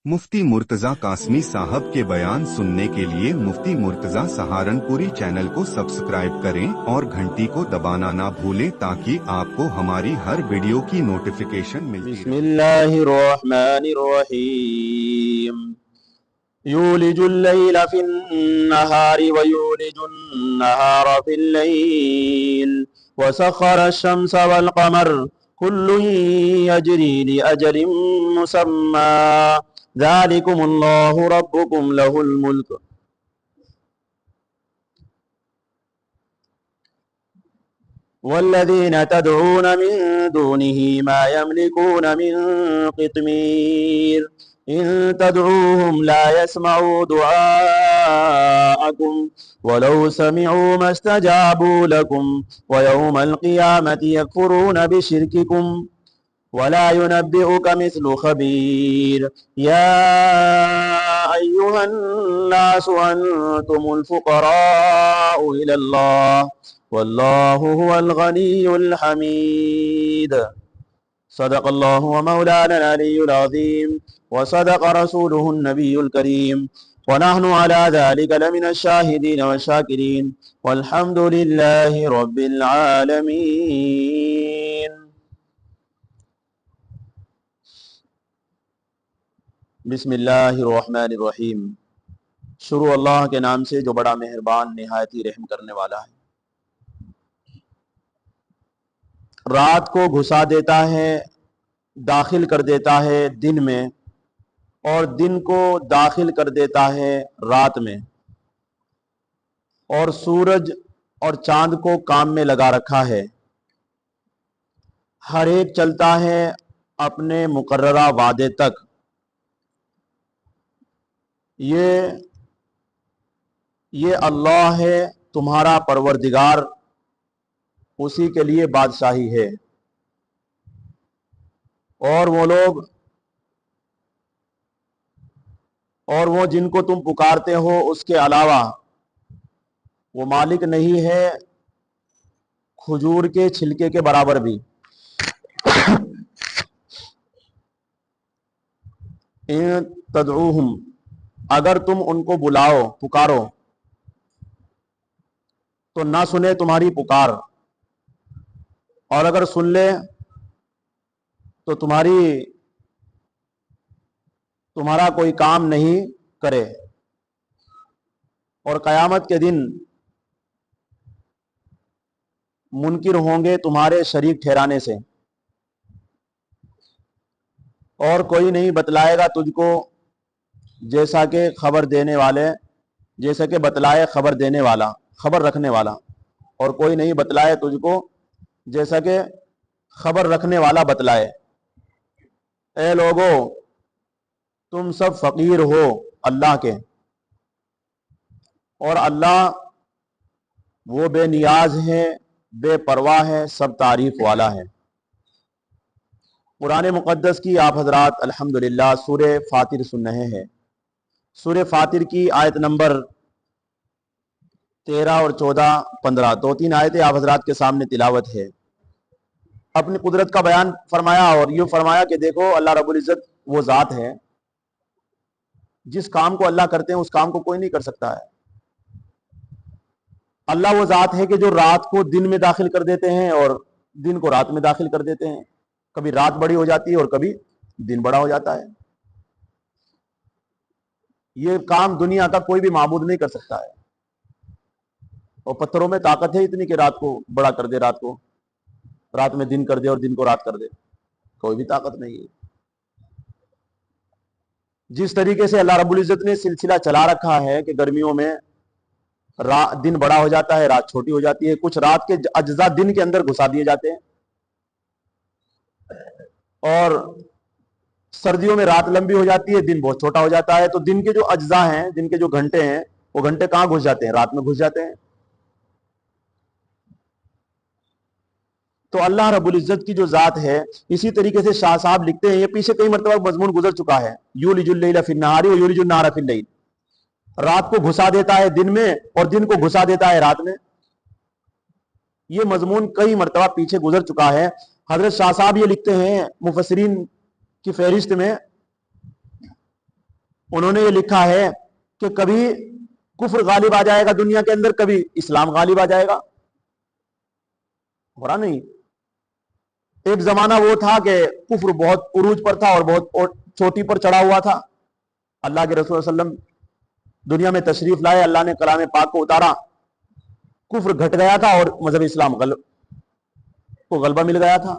मुफ्ती मुर्तजा कासमी साहब के बयान सुनने के लिए मुफ्ती मुर्तजा सहारनपुरी चैनल को सब्सक्राइब करें और घंटी को दबाना ना भूलें ताकि आपको हमारी हर वीडियो की नोटिफिकेशन मिलती रहे। बिस्मिल्लाहिर्रहमानिर्रहीम। यूलिजुल लैला फिन्नहारि व यूलिजुन नहारा फिल्लैल व सख्खरा अश-शम्स वल क़मर कुल्लुन यजरी लिअजलिन मुसम्मा ज़ालिकुमुल्लाहु रब्बुकुम लहुल मुल्क वल्लज़ीन तदऊन मिन दूनिही मा यमलिकून मिन क़ित्मीर इन तदऊहुम ला यस्मऊ दुआअकुम वलौ समिऊ मस्तजाबू लकुम व यौमल क़ियामति यकफुरून बिशिर्किकुम वला युनब्बिउक मिस्लु खबीर या अय्युहन नासु अंतुमुल फुक़राउ इलल्लाह वल्लाहु हुवल गनियुल हमीद। सदक़ल्लाहु व मौलाना अल-अलियुल अज़ीम व सदक़ रसूलुहुन नबियुल करीम व नहनु अला ज़ालिका लमिनश शाहिदीन व शाकिरीन वल्हम्दुलिल्लाहि रब्बिल आलमीन। बिस्मिल्लाहिर्रहमानिर्रहीम। शुरू अल्लाह के नाम से जो बड़ा मेहरबान निहायत ही रहम करने वाला है। रात को घुसा देता है, दाखिल कर देता है दिन में, और दिन को दाखिल कर देता है रात में, और सूरज और चांद को काम में लगा रखा है। हर एक चलता है अपने मुकर्ररा वादे तक। ये अल्लाह है तुम्हारा परवरदिगार, उसी के लिए बादशाही है। और वो जिनको तुम पुकारते हो उसके अलावा वो मालिक नहीं है खजूर के छिलके के बराबर भी। इन तदऊहुम, अगर तुम उनको बुलाओ पुकारो तो ना सुने तुम्हारी पुकार, और अगर सुन ले तो तुम्हारा कोई काम नहीं करे। और कयामत के दिन मुनकिर होंगे तुम्हारे शरीक ठहराने से, और कोई नहीं बतलाएगा तुझको जैसा कि बतलाए खबर देने वाला, खबर रखने वाला, और कोई नहीं बतलाए तुझको जैसा कि खबर रखने वाला बतलाए। ए लोगो, तुम सब फकीर हो अल्लाह के, और अल्लाह वो बेनियाज है, बेपरवाह है, सब तारीफ वाला है। कुरान मुक़द्दस की आप हजरात अल्हम्दुलिल्लाह सूरे फातिर सुन रहे हैं। सूरे फातिर की आयत नंबर 13 और 14, 15 दो तीन आयतें आप हजरात के सामने तिलावत है। अपनी कुदरत का बयान फरमाया और यूँ फरमाया कि देखो अल्लाह रब्बुल इज़्ज़त वो ज़ात है, जिस काम को अल्लाह करते हैं उस काम को कोई नहीं कर सकता है। अल्लाह वो ज़ात है कि जो रात को दिन में दाखिल कर देते हैं और दिन को रात में दाखिल कर देते हैं। कभी रात बड़ी हो जाती है और कभी दिन बड़ा हो जाता है। ये काम दुनिया का कोई भी माबूद नहीं कर सकता है। और पत्थरों में ताकत है इतनी कि रात को बड़ा कर दे, रात में दिन कर दे और दिन को रात कर दे, कोई भी ताकत नहीं है। जिस तरीके से अल्लाह रब्बुल इज़्ज़त ने सिलसिला चला रखा है कि गर्मियों में दिन बड़ा हो जाता है, रात छोटी हो जाती है, कुछ रात के अज्जा दिन के अंदर घुसा दिए जाते हैं, और सर्दियों में रात लंबी हो जाती है, दिन बहुत छोटा हो जाता है। तो दिन के जो अज्जा हैं, दिन के जो घंटे हैं, वो घंटे कहां घुस जाते हैं? रात में घुस जाते हैं। तो अल्लाह रब्बुल इज़्ज़त की जो जात है, इसी तरीके से शाह साहब लिखते हैं, ये पीछे कई मरतबा मजमून गुजर चुका है, यूलिजुल लैला फिन्नहारी व यूलिजुन नहारा फिल्लैल। रात को घुसा देता है दिन में और दिन को घुसा देता है रात में। ये मजमून कई मरतबा पीछे गुजर चुका है। हजरत शाह साहब ये लिखते हैं मुफस्सिरीन की फहरिस्त में उन्होंने ये लिखा है कि कभी कुफ्र गालिब आ जाएगा दुनिया के अंदर, कभी इस्लाम गालिब आ जाएगा। हो रहा नहीं? एक जमाना वो था कि कुफ्र बहुत उरूज पर था और बहुत चोटी पर चढ़ा हुआ था। अल्लाह के रसूल सल्लल्लाहु अलैहि वसल्लम दुनिया में तशरीफ लाए, अल्लाह ने कलाम पाक को उतारा, कुफ्र घट गया था और मजहब इस्लाम को गलबा मिल गया था।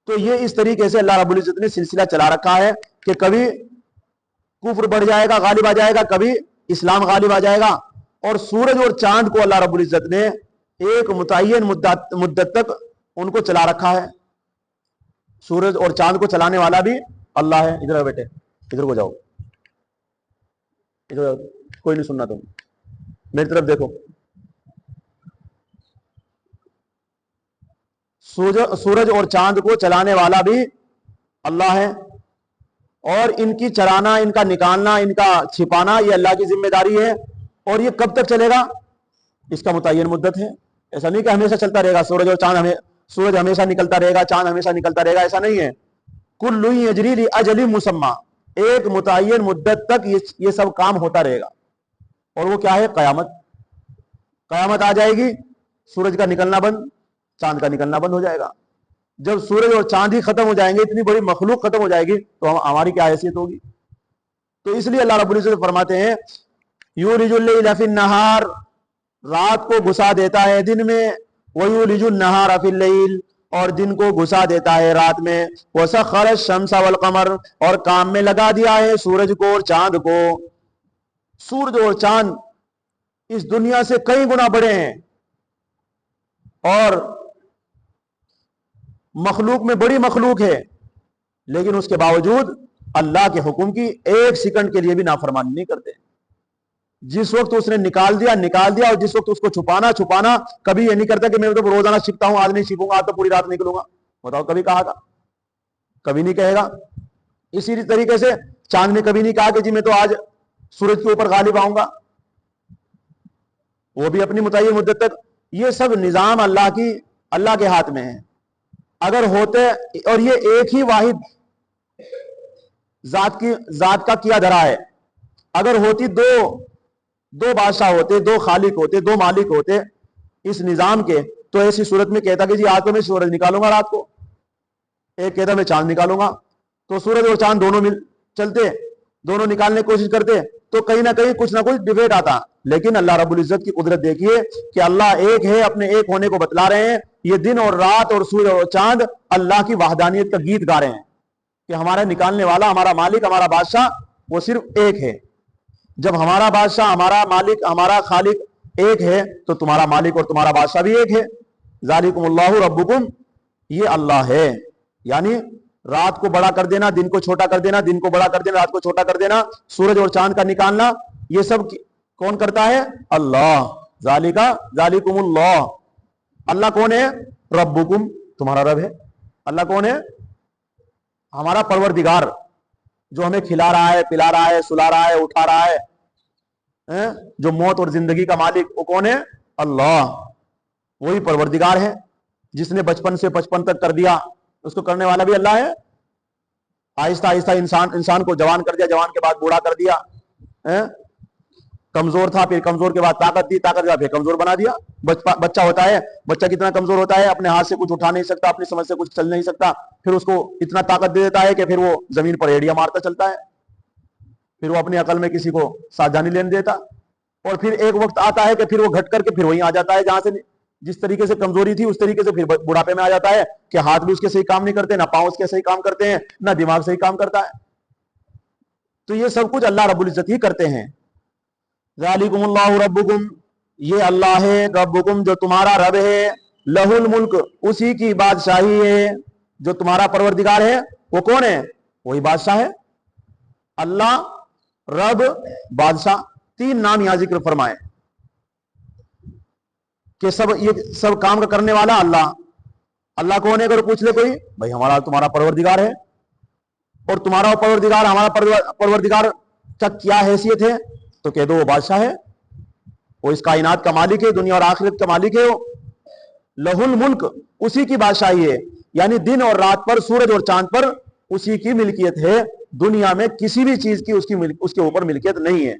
तो ये इस तरीके से अल्लाह रब्बुल इज्जत ने सिलसिला चला रखा है कि कभी कुफ्र बढ़ जाएगा, गालिब आ जाएगा, कभी इस्लाम गालिब आ जाएगा। और सूरज और चांद को अल्लाह रब्बुल इज्जत ने एक मुतय्यन मुद्दत तक उनको चला रखा है। सूरज और चांद को चलाने वाला भी अल्लाह है। इधर आओ बेटे, इधर को जाओ, इधर कोई नहीं सुनना, तुम मेरी तरफ देखो। सूरज और चांद को चलाने वाला भी अल्लाह है, और इनकी चलाना, इनका निकालना, इनका छिपाना ये अल्लाह की जिम्मेदारी है। और ये कब तक चलेगा इसका मुतय्यन मुद्दत है। ऐसा नहीं कि हमेशा चलता रहेगा सूरज और चांद, सूरज हमेशा निकलता रहेगा, चांद हमेशा निकलता रहेगा, ऐसा नहीं है। कुल्लु यजरी ली अजलिन मुसम्मा, एक मुतय्यन मुद्दत तक ये सब काम होता रहेगा। और वो क्या है? कयामत। कयामत आ जाएगी, सूरज का निकलना बंद, चांद का निकलना बंद हो जाएगा। जब सूरज और चांद ही खत्म हो जाएंगे, इतनी बड़ी मखलूक खत्म हो जाएगी, तो हमारी क्या हैसियत होगी? तो इसलिए अल्लाह रब्बुल इज्जत फरमाते हैं यूलिजुल लैला फिन नहार, रात को घुसा देता है दिन में, वयूलिजुन नहार फिल लैल, और दिन को घुसा देता है रात में। वसख्खर शम्स वल कमर, और काम में लगा दिया है सूरज को और चांद को। सूरज और चांद इस दुनिया से कई गुना बड़े हैं और मखलूक में बड़ी मखलूक है, लेकिन उसके बावजूद अल्लाह के हुक्म की एक सेकंड के लिए भी नाफरमानी नहीं करते। जिस वक्त उसने निकाल दिया, और जिस वक्त उसको छुपाना, कभी ये नहीं करता कि मैं तो रोजाना छिपता हूं, आज नहीं छिपूंगा, आज तो पूरी रात निकलूंगा। बताओ कभी कहा था? कभी नहीं कहेगा। इसी तरीके से चांद ने कभी नहीं कहा कि जी मैं तो आज सूरज के ऊपर गालिब आऊंगा, वो भी अपनी मुतय्यन मुद्दत तक। ये सब निजाम अल्लाह के हाथ में है। अगर होते, और ये एक ही वाहिद जात का किया धरा है, अगर होती दो बादशाह होते, दो खालिक होते, दो मालिक होते इस निजाम के, तो ऐसी सूरत में कहता कि जी आज तो मैं सूरज निकालूंगा रात को, एक कहता मैं चांद निकालूंगा, तो सूरज और चांद दोनों मिल चलते, दोनों निकालने की कोशिश करते, तो कहीं ना कहीं कुछ ना कुछ डिबेट आता। लेकिन अल्लाह रब्बुल इज्जत की कुदरत देखिए कि अल्लाह एक है, अपने एक होने को बतला रहे हैं। ये दिन और रात और सूरज और चांद अल्लाह की वहदानियत का गीत गा रहे हैं कि हमारा निकालने वाला, हमारा मालिक, हमारा बादशाह वो सिर्फ एक है। जब हमारा बादशाह, हमारा मालिक, हमारा खालिक एक है, तो तुम्हारा मालिक और तुम्हारा बादशाह भी एक है। ज़ालिकुमुल्लाहु रब्बुकुम, ये अल्लाह है। यानी रात को बड़ा कर देना, दिन को छोटा कर देना, दिन को बड़ा कर देना, रात को छोटा कर देना, सूरज और चांद का निकालना, ये सब कौन करता है? अल्लाह। ज़ालिकुमुल्लाह, अल्लाह कौन है? रब्बुकुम, तुम्हारा रब है। अल्लाह कौन है? हमारा परवरदिगार, जो हमें खिला रहा है, पिला रहा है, सुला रहा है, उठा रहा है, जो मौत और जिंदगी का मालिक, वो कौन है? अल्लाह। वही परवरदिगार है जिसने बचपन से 55 तक कर दिया, उसको करने वाला भी अल्लाह है। आहिस्ता आहिस्ता इंसान को जवान कर दिया, जवान के बाद बूढ़ा कर दिया, कमजोर था, फिर कमजोर के बाद ताकत दी, ताकत के बाद फिर कमजोर बना दिया। बच्चा होता है, बच्चा कितना कमजोर होता है, अपने हाथ से कुछ उठा नहीं सकता, अपनी समझ से कुछ चल नहीं सकता, फिर उसको इतना ताकत दे देता है कि फिर वो जमीन पर एड़ियां मारता चलता है, फिर वो अपनी अकल में किसी को सावधानी लेने देता, और फिर एक वक्त आता है कि फिर वो घट करके फिर वहीं आ जाता है जहां से जिस तरीके से कमजोरी थी उस तरीके से फिर बुढ़ापे में आ जाता है कि हाथ भी उसके सही काम नहीं करते, ना पांव उसके सही काम करते हैं, ना दिमाग सही काम करता है। तो ये सब कुछ अल्लाह रब्बुल इज्जत ही करते हैं। ज़ालिकुमुल्लाहु रब्बुकुम, ये अल्लाह है, रब्बुकुम जो तुम्हारा रब है, लहुल मुल्क, उसी की बादशाही है। जो तुम्हारा परवरदिगार है वो कौन है? वही बादशाह है। अल्लाह, रब, बादशाह, तीन नाम यहां जिक्र फरमाए कि ये सब काम का करने वाला अल्लाह। अल्लाह कौन है? अगर पूछ ले कोई, भाई हमारा तुम्हारा परवरदिगार है। और तुम्हारा परवरदिगार, हमारा परवरदिगार का क्या हैसियत है? तो कह दो वो बादशाह है, वो इस कायनात का मालिक है, दुनिया और आखिरत का मालिक है। वो लहुल मुल्क, उसी की बादशाही है। यानी दिन और रात पर, सूरज और चांद पर اسی کی ملکیت ہے, دنیا میں کسی بھی چیز کی اس کے اوپر ملکیت نہیں ہے.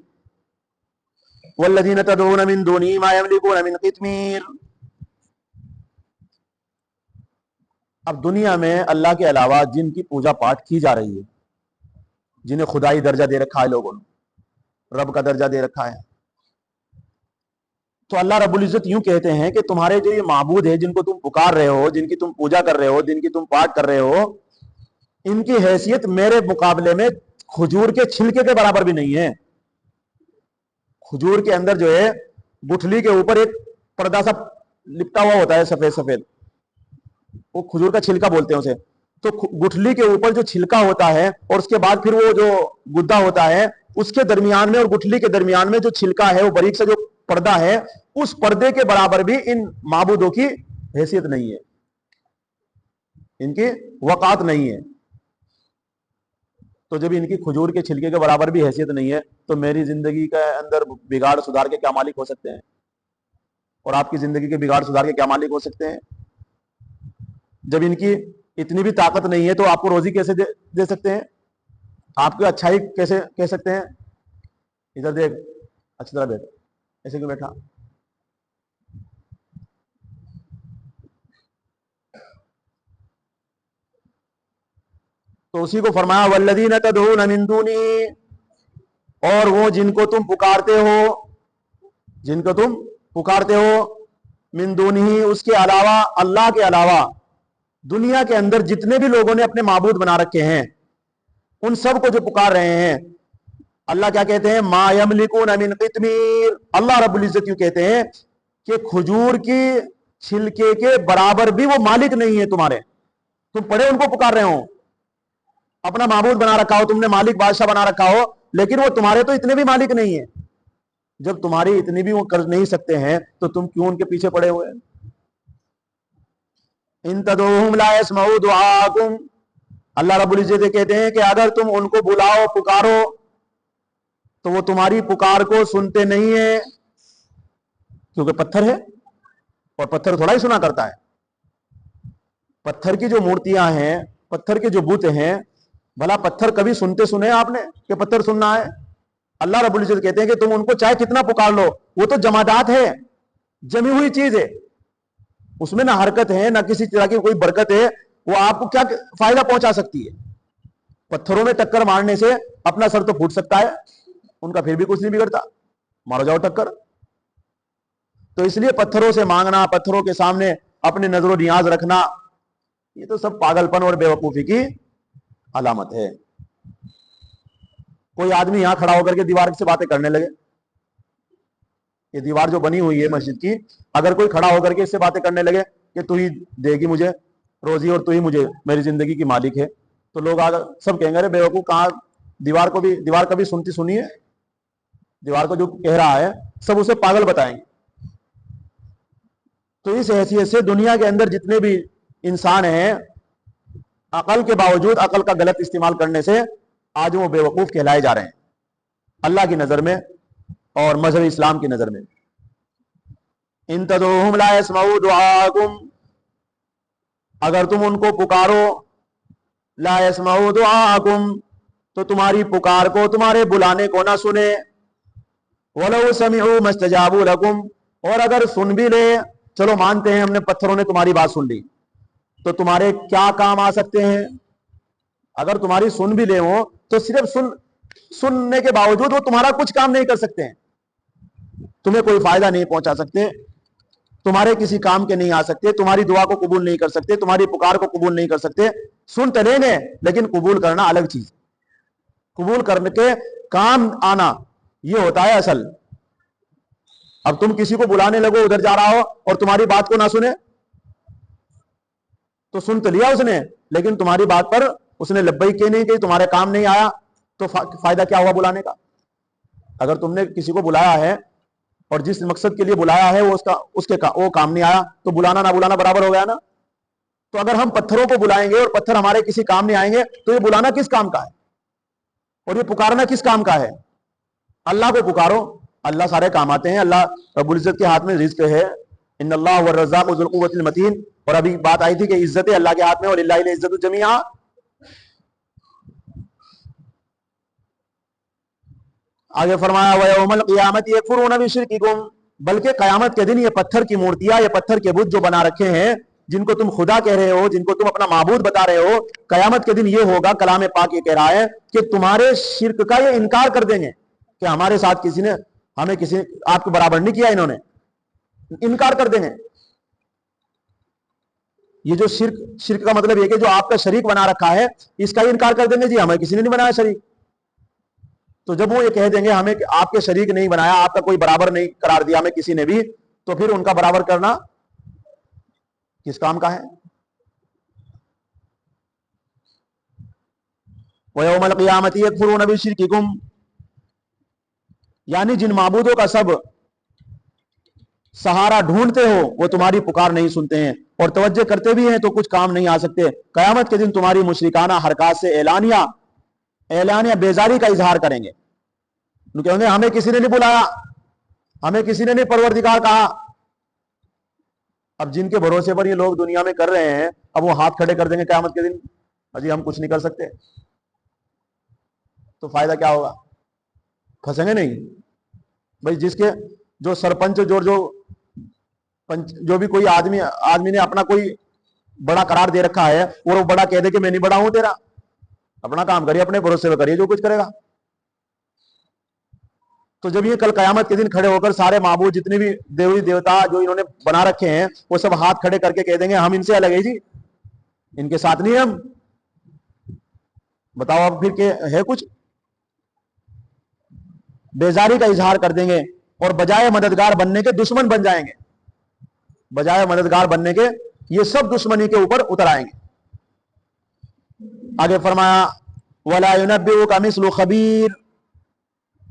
والذین تدعون من دونہ ما یملکون من قطمیر. اب دنیا میں اللہ کے علاوہ جن کی پوجا پاٹ کی جا رہی ہے, جنہیں خدائی درجہ دے رکھا ہے لوگوں نے, رب کا درجہ دے رکھا ہے, تو اللہ رب العزت یوں کہتے ہیں کہ تمہارے جو یہ معبود ہے جن کو تم پکار رہے ہو, جن کی تم پوجا کر رہے ہو, جن کی تم پاٹ کر رہے ہو, ان کی حیثیت میرے مقابلے میں کھجور کے چھلکے کے برابر بھی نہیں ہے. کھجور کے اندر جو ہے گٹھلی کے اوپر ایک پردہ سا لپٹا ہوا ہوتا ہے سفید سفید, وہ کھجور کا چھلکا بولتے ہیں اسے. تو گٹھلی کے اوپر جو چھلکا ہوتا ہے اور اس کے بعد پھر وہ جو گدا ہوتا ہے, اس کے درمیان میں اور گٹھلی کے درمیان میں جو چھلکا ہے, وہ باریک سا جو پردہ ہے, اس پردے کے برابر بھی ان معبودوں کی حیثیت نہیں ہے, ان کی وقات نہیں ہے. تو جب ان کی کھجور کے چھلکے کے برابر بھی حیثیت نہیں ہے, تو میری زندگی کے اندر بگاڑ سدھار کے کیا مالک ہو سکتے ہیں, اور آپ کی زندگی کے بگاڑ سدھار کے کیا مالک ہو سکتے ہیں؟ جب ان کی اتنی بھی طاقت نہیں ہے تو آپ کو روزی کیسے دے سکتے ہیں, آپ کو اچھائی کیسے کہہ سکتے ہیں؟ ادھر دیکھ, اچھی طرح بیٹھ, ایسے کیوں بیٹھا؟ تو اسی کو فرمایا والذین تدعون من دونہ, اور وہ جن کو تم پکارتے ہو, جن کو تم پکارتے ہو, من دونہ اس کے علاوہ, اللہ کے علاوہ دنیا کے اندر جتنے بھی لوگوں نے اپنے معبود بنا رکھے ہیں, ان سب کو جو پکار رہے ہیں, اللہ کیا کہتے ہیں؟ ما یملکون من قطمیر. اللہ رب العزت یوں کہتے ہیں کہ کھجور کی چھلکے کے برابر بھی وہ مالک نہیں ہے تمہارے. تم پڑے ان کو پکار رہے ہو, اپنا معبود بنا رکھا ہو, تم نے مالک بادشاہ بنا رکھا ہو, لیکن وہ تمہارے تو اتنے بھی مالک نہیں ہے. جب تمہاری اتنی بھی وہ کر نہیں سکتے ہیں تو تم کیوں ان کے پیچھے پڑے ہوئے؟ ان تدعوہم لا يسمعوا دعاءکم. اللہ رب العزت کہتے ہیں کہ اگر تم ان کو بلاؤ, پکارو, تو وہ تمہاری پکار کو سنتے نہیں ہیں, کیونکہ پتھر ہے, اور پتھر تھوڑا ہی سنا کرتا ہے. پتھر کی جو مورتیاں ہیں, پتھر کے جو بت ہیں, بھلا پتھر کبھی سنتے سنے آپ نے کہ پتھر سننا ہے؟ اللہ رب العزت کہتے ہیں کہ تم ان کو چاہے کتنا پکار لو, وہ تو جمادات ہے, جمی ہوئی چیز ہے, اس میں نہ حرکت ہے نہ کسی طرح کی کوئی برکت ہے. وہ آپ کو کیا فائدہ پہنچا سکتی ہے؟ پتھروں میں ٹکر مارنے سے اپنا سر تو پھوٹ سکتا ہے, ان کا پھر بھی کچھ نہیں بگڑتا, مارو جاؤ ٹکر. تو اس لیے پتھروں سے مانگنا, پتھروں کے سامنے اپنے نظر و نیاز رکھنا, یہ تو سب پاگل پن اور بے وقوفی کی علامت ہے. کوئی آدمی یہاں کھڑا ہو کر کے دیوار سے باتیں کرنے لگے, یہ دیوار جو بنی ہوئی ہے مسجد کی, اگر کوئی کھڑا ہو کر کے اس سے باتیں کرنے لگے کہ تو ہی دے گی مجھے روزی اور تو ہی مجھے میری زندگی کی مالک ہے, تو لوگ سب کہیں گے ارے بے وقوف, کہاں دیوار کبھی سنتی سنی ہے؟ دیوار کو جو کہہ رہا ہے سب اسے پاگل بتائیں گے. تو اس حیثیت سے دنیا کے اندر جتنے بھی انسان ہیں, عقل کے باوجود عقل کا غلط استعمال کرنے سے آج وہ بے وقوف کہلائے جا رہے ہیں اللہ کی نظر میں اور مذہب اسلام کی نظر میں. ان تدعوہم لا يسمعوا دعاءکم, اگر تم ان کو پکارو, لا يسمعوا دعاءکم, تو تمہاری پکار کو, تمہارے بلانے کو نہ سنے. ولو سمعوا ما استجابوا لکم, اور اگر سن بھی لے, چلو مانتے ہیں ہم نے پتھروں نے تمہاری بات سن لی, تو تمہارے کیا کام آ سکتے ہیں؟ اگر تمہاری سن بھی لے ہو تو صرف سننے کے باوجود وہ تمہارا کچھ کام نہیں کر سکتے ہیں, تمہیں کوئی فائدہ نہیں پہنچا سکتے, تمہارے کسی کام کے نہیں آ سکتے, تمہاری دعا کو قبول نہیں کر سکتے, تمہاری پکار کو قبول نہیں کر سکتے. سن تو لیں گے لیکن قبول کرنا الگ چیز, قبول کرنے کے کام آنا یہ ہوتا ہے اصل. اب تم کسی کو بلانے لگو, ادھر جا رہا ہو اور تمہاری بات کو نہ سنے, تو سن تو لیا اس نے, لیکن تمہاری بات پر اس نے لبیک کی نہیں کہ تمہارے کام نہیں آیا, تو فائدہ کیا ہوا بلانے کا؟ اگر تم نے کسی کو بلایا ہے اور جس مقصد کے لیے بلایا ہے وہ کام نہیں آیا, تو بلانا نہ بلانا برابر ہو گیا نا. تو اگر ہم پتھروں کو بلائیں گے اور پتھر ہمارے کسی کام نہیں آئیں گے, تو یہ بلانا کس کام کا ہے اور یہ پکارنا کس کام کا ہے؟ اللہ کو پکارو, اللہ سارے کام آتے ہیں. اللہ رب العزت کے ہاتھ میں رزق ہے, ان اللہ هو الرزاق ذو القوۃ المتین. اور ابھی بات آئی تھی کہ عزت اللہ کے ہاتھ میں, اور للہ العزت جمیعا. आगे फरमाया वयौमल क़ियामत यकफुरून बिशिरकिकुम, बल्कि क़यामत के दिन ये पत्थर की मूर्तियां, ये पत्थर के बुत जो बना रखे हैं, जिनको तुम खुदा कह रहे हो, जिनको तुम अपना माबूद बता रहे हो, क़यामत के दिन ये होगा, कलाम पाक ये कह रहा है कि तुम्हारे शिर्क का ये इनकार कर देंगे कि हमारे साथ किसी ने, हमें किसी आपके बराबर नहीं किया, इन्होंने इनकार कर देंगे। ये जो शिर्क का मतलब ये कि जो आपका शरीक बना रखा है, इसका इनकार कर देंगे, जी हमें किसी ने नहीं बनाया शरीक। तो जब वो ये कह देंगे हमें आपके शरीक नहीं बनाया, आपका कोई बराबर नहीं करार दिया हमें किसी ने भी, तो फिर उनका बराबर करना किस काम का है? वयौमल क़ियामति यकफुरून बिशिरकिकुम, यानी जिन माबूदों का सब सहारा ढूंढते हो वो तुम्हारी पुकार नहीं सुनते हैं, और तवज्जो करते भी हैं तो कुछ काम नहीं आ सकते। कयामत के दिन तुम्हारी मुशरिकाना हरकत से एलानिया बेजारी का इजहार करेंगे, कहेंगे हमें किसी ने नहीं बुलाया, हमें किसी ने नहीं परवरदिगार कहा। अब जिनके भरोसे पर ये लोग दुनिया में कर रहे हैं, अब वो हाथ खड़े कर देंगे कयामत के दिन, अजी हम कुछ नहीं कर सकते, तो फायदा क्या होगा? फंसेंगे नहीं भाई। जिसके जो सरपंच जो भी कोई आदमी ने अपना कोई बड़ा करार दे रखा है, और वो बड़ा कह दे कि मैं नहीं बड़ा हूं तेरा, अपना काम करिए, अपने भरोसे पर करिए जो कुछ करेगा। तो जब ये कल कयामत के दिन खड़े होकर सारे माबूद जितने भी देवी देवता जो इन्होंने बना रखे हैं, वो सब हाथ खड़े करके कह देंगे हम इनसे अलग है जी, इनके साथ नहीं हम। बताओ अब फिर के है कुछ? बेजारी का इजहार कर देंगे और बजाय मददगार बनने के दुश्मन बन जाएंगे। बजाय मददगार बनने के ये सब दुश्मनी के ऊपर उतर आएंगे। आगे फरमाया वला युनब्बिउका मिस्लु खबीर,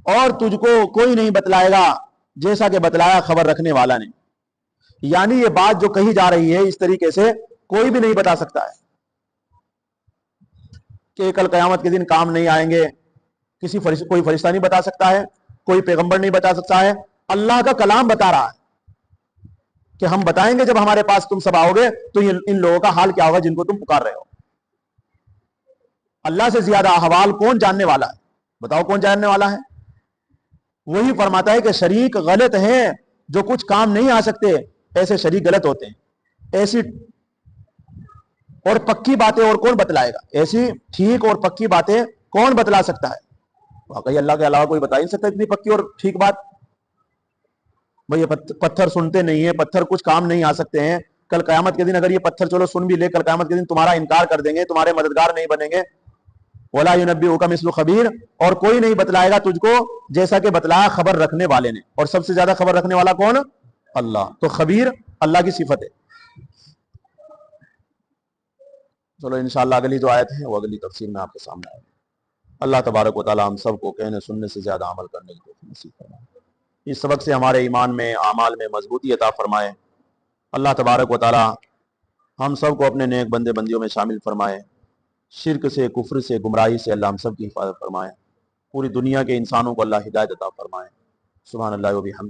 और तुझको कोई नहीं बतलाएगा जैसा कि बतलाया खबर रखने वाला ने। यानी ये बात जो कही जा रही है इस तरीके से कोई भी नहीं बता सकता है कि कल कयामत के दिन काम नहीं आएंगे, कोई फरिश्ता नहीं बता सकता है, कोई पैगंबर नहीं बता सकता है। अल्लाह का कलाम बता रहा है कि हम बताएंगे जब हमारे पास तुम सब आओगे तो इन लोगों का हाल क्या होगा जिनको तुम पुकार रहे हो। अल्लाह से ज्यादा अहवाल कौन जानने वाला है? बताओ कौन जानने वाला है? वही फरमाता है कि शरीक गलत हैं जो कुछ काम नहीं आ सकते, ऐसे शरीक गलत होते हैं। ऐसी और पक्की बातें और कौन बतलाएगा? ऐसी ठीक और पक्की बातें कौन बतला सकता है? वाकई अल्लाह के अलावा कोई बता ही नहीं सकता इतनी पक्की और ठीक बात। भाई ये पत्थर सुनते नहीं है, पत्थर कुछ काम नहीं आ सकते हैं। कल कयामत के दिन अगर ये पत्थर चलो सुन भी ले, कल कयामत के दिन तुम्हारा इनकार कर देंगे, तुम्हारे मददगार नहीं बनेंगे। वला युनब्बिउका मिस्लु खबीर, और कोई नहीं बतलाएगा तुझको जैसा कि बतलाया खबर रखने वाले ने। और सबसे ज्यादा खबर रखने वाला कौन? अल्लाह। तो खबीर अल्लाह की सिफत है। चलो इंशाअल्लाह अगली जो आयत है वो अगली तफसीर में आपके सामने आएगी। अल्लाह तबारक व तआला हम सबको कहने सुनने से ज्यादा अमल करने की तौफीक नसीब फरमाए। इस सबक से हमारे ईमान में, आमाल में मजबूती अता फरमाए। अल्लाह तबारक व तआला हम सबको अपने नेक बंदे बंदियों में शामिल फरमाए। शिर्क से, कुफ्र से, गुमराही से अल्लाह हम सब की हिफाजत फरमाए। पूरी दुनिया के इंसानों को अल्लाह हिदायत अता फरमाए। सुभान अल्लाह व बिहम्दिही।